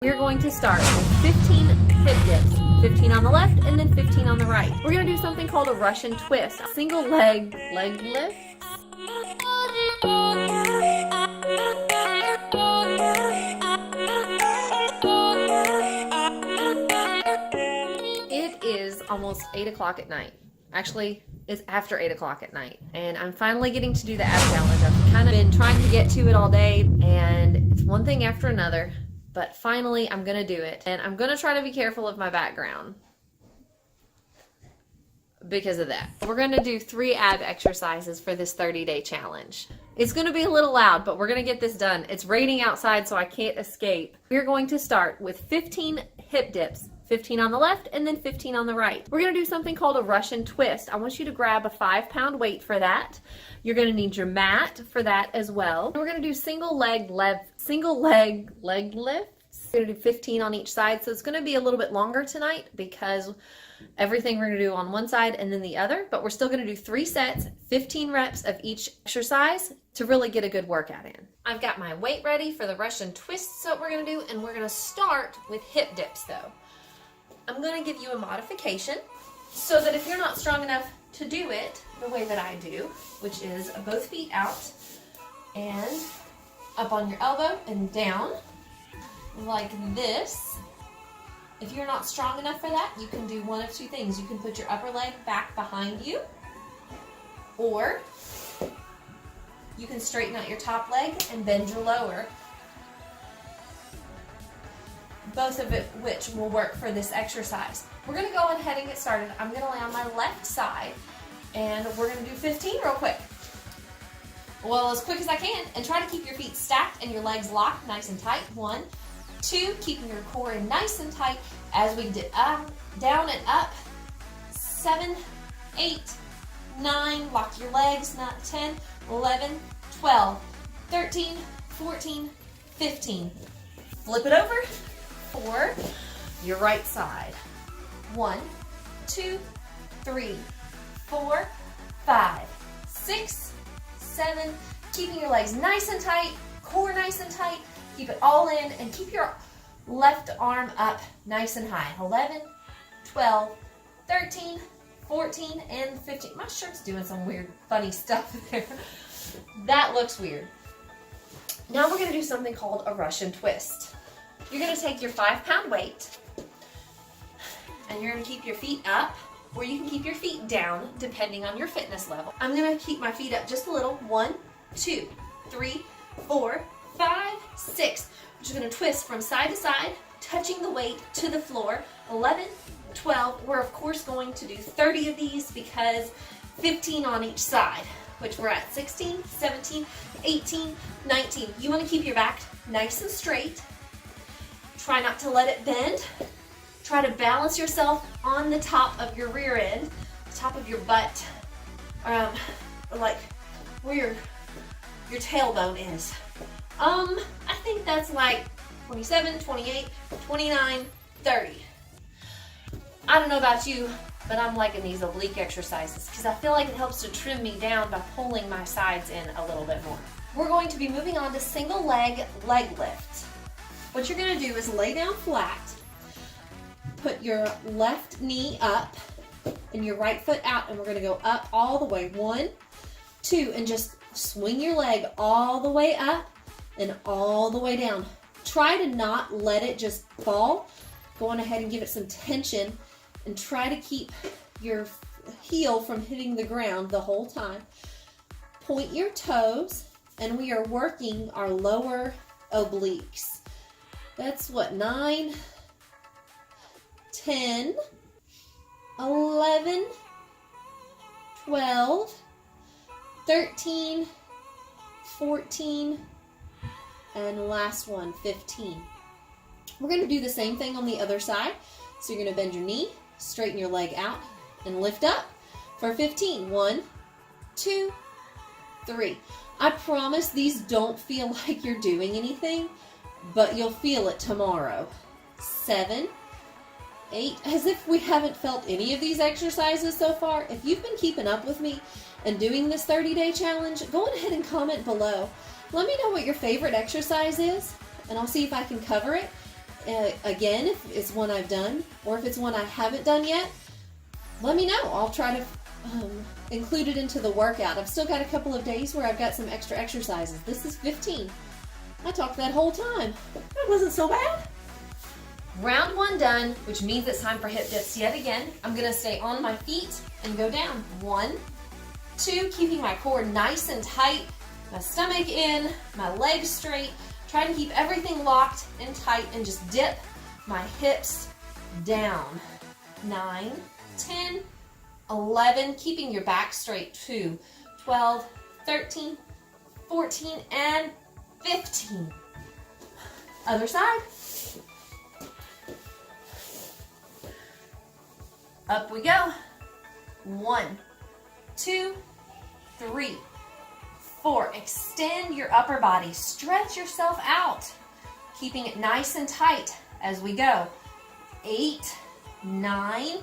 We're going to start with 15 hip dips, 15 on the left and then 15 on the right. We're going to do something called a Russian twist, single leg lift. It is almost 8 o'clock at night. Actually, it's after 8 o'clock at night, and I'm finally getting to do the ab challenge. I've kind of been trying to get to it all day, and it's one thing after another. But finally, I'm going to do it. And I'm going to try to be careful of my background because of that. We're going to do 3 ab exercises for this 30-day challenge. It's going to be a little loud, but we're going to get this done. It's raining outside, so I can't escape. We're going to start with 15 hip dips, 15 on the left and then 15 on the right. We're going to do something called a Russian twist. I want you to grab a 5-pound weight for that. You're going to need your mat for that as well. We're going to do single leg lifts. We're going to do 15 on each side. So it's going to be a little bit longer tonight because everything we're going to do on one side and then the other, but we're still going to do 3 sets, 15 reps of each exercise to really get a good workout in. I've got my weight ready for the Russian twists that we're going to do, and we're going to start with hip dips though. I'm going to give you a modification so that if you're not strong enough to do it the way that I do, which is both feet out and up on your elbow and down like this. If you're not strong enough for that, you can do one of 2 things. You can put your upper leg back behind you, or you can straighten out your top leg and bend your lower. Both of it which will work for this exercise. We're going to go ahead and get started. I'm going to lay on my left side and we're going to do 15 real quick. Well, as quick as I can, and try to keep your feet stacked and your legs locked nice and tight. 1, 2, keeping your core in nice and tight as we did up, down and up. 7, 8, 9, lock your legs, not 10, 11, 12, 13, 14, 15. Flip it over for your right side. 1, 2, 3, 4, 5, 6, 7, keeping your legs nice and tight, core nice and tight, keep it all in, and keep your left arm up nice and high. 11, 12, 13, 14, and 15. My shirt's doing some weird, funny stuff there. That looks weird. Now we're going to do something called a Russian twist. You're going to take your 5-pound weight, and you're going to keep your feet up, or you can keep your feet down depending on your fitness level. I'm going to keep my feet up just a little. 1, 2, 3, 4, 5, 6. We're just going to twist from side to side, touching the weight to the floor. 11, 12. We're of course going to do 30 of these because 15 on each side, which we're at 16, 17, 18, 19. You want to keep your back nice and straight. Try not to let it bend. Try to balance yourself on the top of your rear end, the top of your butt, like where your tailbone is. I think that's like 27, 28, 29, 30. I don't know about you, but I'm liking these oblique exercises because I feel like it helps to trim me down by pulling my sides in a little bit more. We're going to be moving on to single leg lift. What you're going to do is lay down flat, put your left knee up and your right foot out, and we're going to go up all the way. 1, 2, and just swing your leg all the way up and all the way down. Try to not let it just fall. Go on ahead and give it some tension and try to keep your heel from hitting the ground the whole time. Point your toes, and we are working our lower obliques. That's what, 9, 10, 11, 12, 13, 14, and last one, 15. We're going to do the same thing on the other side. So you're going to bend your knee, straighten your leg out, and lift up for 15. 1, 2, 3. I promise these don't feel like you're doing anything, but you'll feel it tomorrow. 7, 8, as if we haven't felt any of these exercises so far. If you've been keeping up with me and doing this 30-day challenge, go ahead and comment below. Let me know what your favorite exercise is, and I'll see if I can cover it. again, if it's one I've done, or if it's one I haven't done yet, let me know. I'll try to include it into the workout. I've still got a couple of days where I've got some extra exercises. This is 15. I talked that whole time. That wasn't so bad. Round 1 done, which means it's time for hip dips yet again. I'm gonna stay on my feet and go down. 1, 2, keeping my core nice and tight, my stomach in, my legs straight. Try to keep everything locked and tight and just dip my hips down. 9, 10, 11, keeping your back straight. 2, 12, 13, 14, and 15. Other side. Up we go. 1, 2, 3, 4. Extend your upper body. Stretch yourself out. Keeping it nice and tight as we go. 8, 9,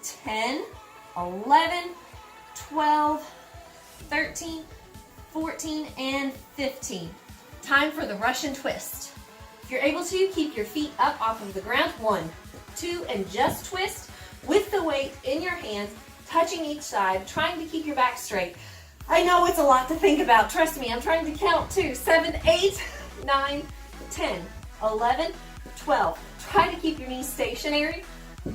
10, 11, 12, 13, 14, and 15. Time for the Russian twist. If you're able to, keep your feet up off of the ground. 1, 2, and just twist with the weight in your hands, touching each side, trying to keep your back straight. I know it's a lot to think about. Trust me, I'm trying to count too. 7, 8, 9, 10, 11, 12. Try to keep your knees stationary.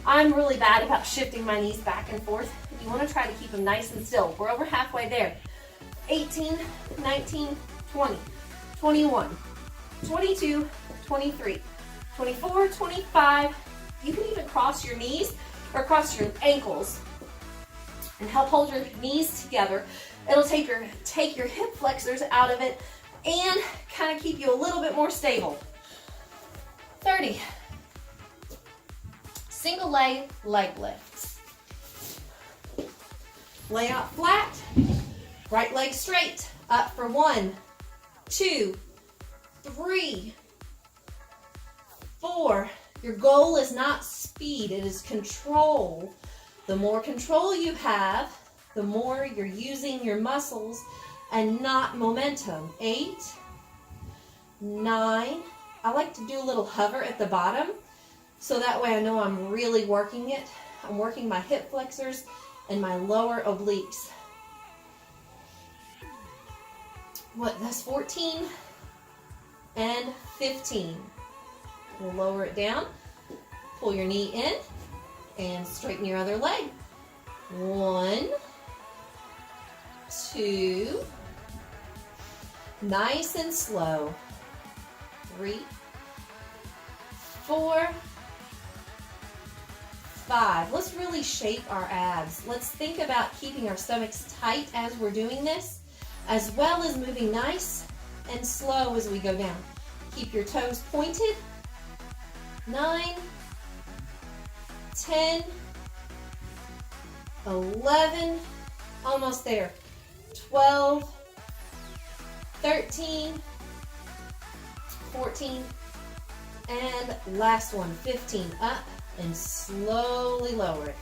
I'm really bad about shifting my knees back and forth. You want to try to keep them nice and still. We're over halfway there. 18, 19, 20, 21, 22, 23, 24, 25. You can even cross your knees or cross your ankles and help hold your knees together. It'll take your hip flexors out of it and kind of keep you a little bit more stable. 30. Single leg lifts. Lay out flat, right leg straight, up for 1, 2, 3, 4. Your goal is not speed, it is control. The more control you have, the more you're using your muscles and not momentum. 8, 9. I like to do a little hover at the bottom, so that way I know I'm really working it. I'm working my hip flexors and my lower obliques. That's 14 and 15. We'll lower it down, pull your knee in, and straighten your other leg. 1, 2, nice and slow. 3, 4, 5. Let's really shape our abs. Let's think about keeping our stomachs tight as we're doing this, as well as moving nice and slow as we go down. Keep your toes pointed. 9, 10, 11, almost there. 12, 13, 14, and last one, 15. Up and slowly lower it.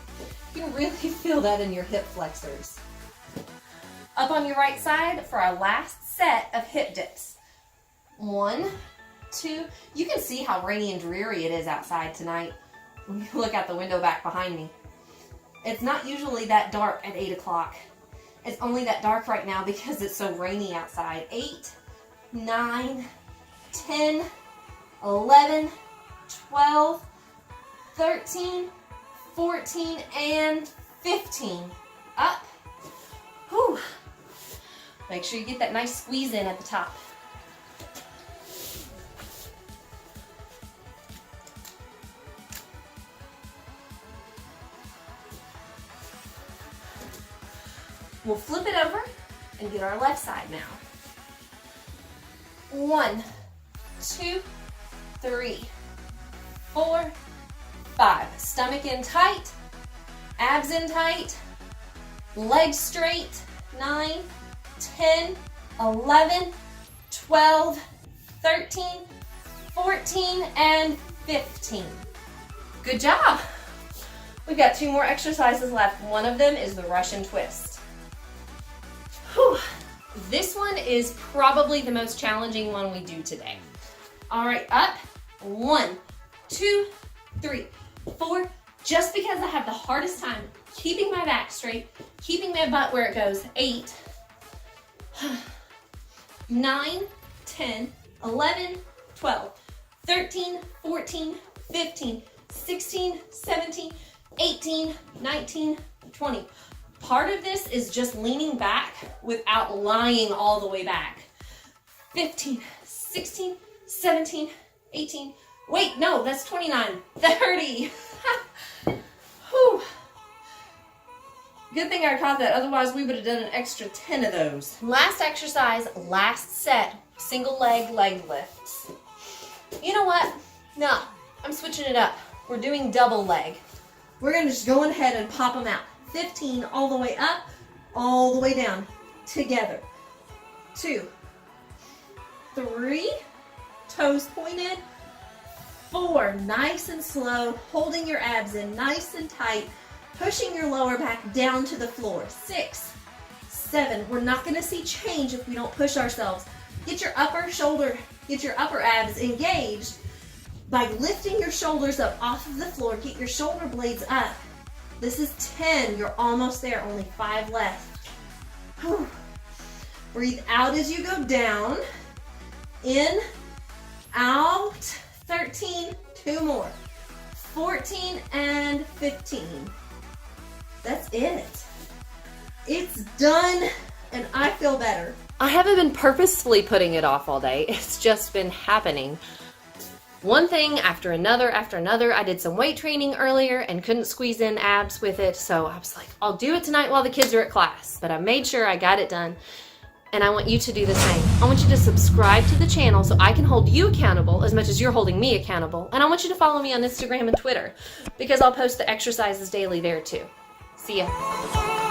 You can really feel that in your hip flexors. Up on your right side for our last set of hip dips. 1, 2. You can see how rainy and dreary it is outside tonight when you look out the window back behind me. It's not usually that dark at 8 o'clock. It's only that dark right now because it's so rainy outside. 8, 9, 10, 11, 12, 13, 14, and 15. Up. Whew. Make sure you get that nice squeeze in at the top. We'll flip it over and get our left side now. 1, 2, 3, 4, 5. Stomach in tight, abs in tight, legs straight. 9, 10, 11, 12, 13, 14, and 15. Good job. We've got 2 more exercises left. One of them is the Russian twist. Whew. This one is probably the most challenging one we do today. All right, up. 1, 2, 3, 4. Just because I have the hardest time keeping my back straight, keeping my butt where it goes. 8, 9, 10, 11, 12, 13, 14, 15, 16, 17, 18, 19, 20. Part of this is just leaning back without lying all the way back. 15, 16, 17, 18. Wait, no, that's 29, 30. Whew. Good thing I caught that, otherwise we would have done an extra 10 of those. Last exercise, last set, single leg lifts. You know what? No, I'm switching it up. We're doing double leg. We're gonna just go ahead and pop them out. 15 all the way up, all the way down, together. 2, 3, toes pointed. 4, nice and slow, holding your abs in nice and tight, pushing your lower back down to the floor. 6, 7, we're not gonna see change if we don't push ourselves. Get your upper shoulder, get your upper abs engaged by lifting your shoulders up off of the floor. Get your shoulder blades up. This is 10, you're almost there, only 5 left. Whew. Breathe out as you go down. In, out, 13, 2 more. 14 and 15. That's it. It's done, and I feel better. I haven't been purposefully putting it off all day. It's just been happening. One thing after another after another. I did some weight training earlier and couldn't squeeze in abs with it, so I was like, I'll do it tonight while the kids are at class. But I made sure I got it done, and I want you to do the same. I want you to subscribe to the channel so I can hold you accountable as much as you're holding me accountable. And I want you to follow me on Instagram and Twitter because I'll post the exercises daily there too. See ya.